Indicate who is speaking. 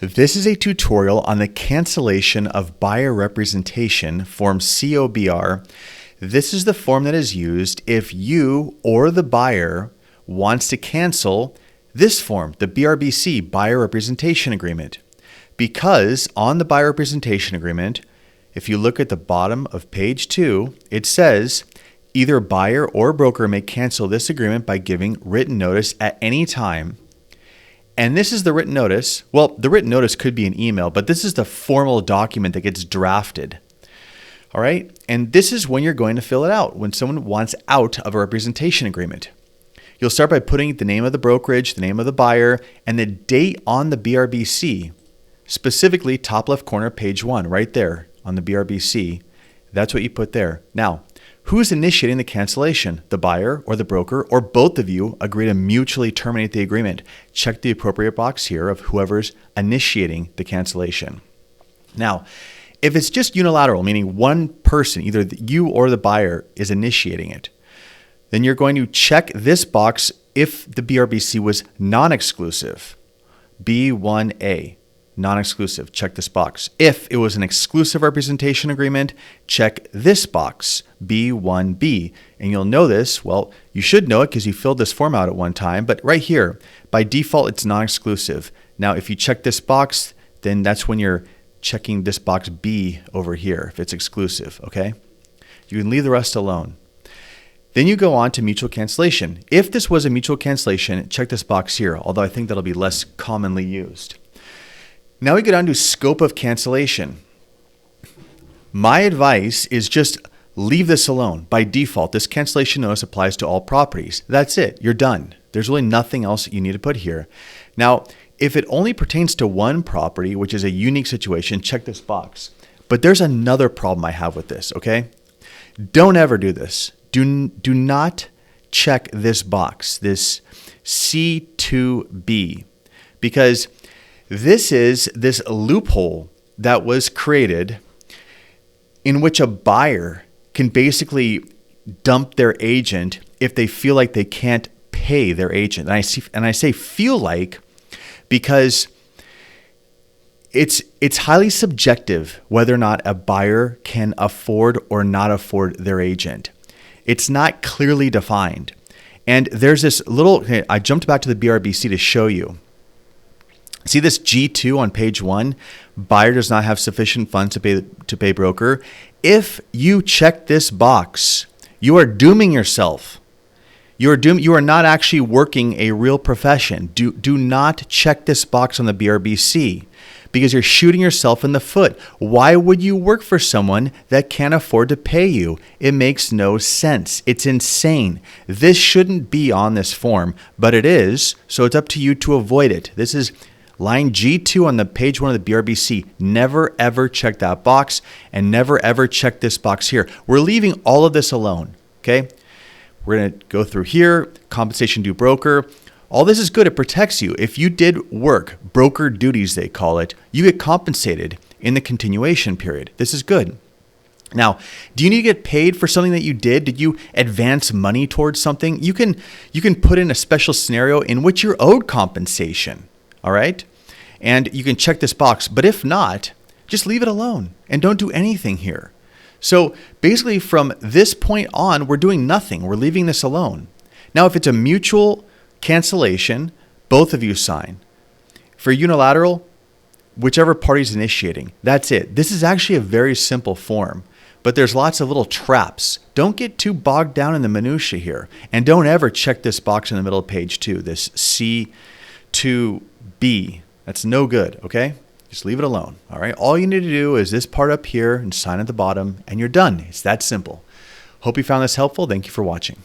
Speaker 1: This is a tutorial on the cancellation of buyer representation, form COBR. This is the form that is used if you or the buyer wants to cancel this form, the BRBC, Buyer Representation Agreement. Because on the Buyer Representation Agreement, if you look at the bottom of page 2, it says either buyer or broker may cancel this agreement by giving written notice at any time. And this is the written notice. Well, the written notice could be an email, but this is the formal document that gets drafted. All right. And this is when you're going to fill it out, when someone wants out of a representation agreement. You'll start by putting the name of the brokerage, the name of the buyer, and the date on the BRBC, specifically top left corner, page 1, right there on the BRBC. That's what you put there. Now, who's initiating the cancellation? The buyer or the broker, or both of you agree to mutually terminate the agreement? Check the appropriate box here of whoever's initiating the cancellation. Now, if it's just unilateral, meaning one person, either you or the buyer, is initiating it, then you're going to check this box if the BRBC was non-exclusive. B1A. Non-exclusive, check this box. If it was an exclusive representation agreement, check this box, B1B. And you'll know this, well, you should know it because you filled this form out at one time, but right here, by default, it's non-exclusive. Now, if you check this box, then that's when you're checking this box B over here, if it's exclusive, okay? You can leave the rest alone. Then you go on to mutual cancellation. If this was a mutual cancellation, check this box here, although I think that'll be less commonly used. Now we get on to scope of cancellation. My advice is just leave this alone. By default, this cancellation notice applies to all properties. That's it. You're done. There's really nothing else you need to put here. Now, if it only pertains to one property, which is a unique situation, check this box. But there's another problem I have with this, okay? Don't ever do this. Do not check this box, this C2B, because this is this loophole that was created in which a buyer can basically dump their agent if they feel like they can't pay their agent. And I say feel like because it's highly subjective whether or not a buyer can afford or not afford their agent. It's not clearly defined. And there's this little, I jumped back to the BRBC to show you. See this G2 on page 1? Buyer does not have sufficient funds to pay broker. If you check this box, you are dooming yourself. You are not actually working a real profession. Do not check this box on the BRBC because you're shooting yourself in the foot. Why would you work for someone that can't afford to pay you? It makes no sense. It's insane. This shouldn't be on this form, but it is, so it's up to you to avoid it. This is line G2 on the page 1 of the BRBC. Never ever check that box and never ever check this box here. We're leaving all of this alone, okay? We're going to go through here, compensation due broker. All this is good. It protects you. If you did work, broker duties they call it, you get compensated in the continuation period. This is good. Now, do you need to get paid for something that you did? Did you advance money towards something? You can put in a special scenario in which you're owed compensation, all right? And you can check this box. But if not, just leave it alone and don't do anything here. So basically from this point on, we're doing nothing. We're leaving this alone. Now, if it's a mutual cancellation, both of you sign. For unilateral, whichever party's initiating, that's it. This is actually a very simple form, but there's lots of little traps. Don't get too bogged down in the minutia here. And don't ever check this box in the middle of page 2, this C2B. That's no good, okay? Just leave it alone, all right? All you need to do is this part up here and sign at the bottom, and you're done. It's that simple. Hope you found this helpful. Thank you for watching.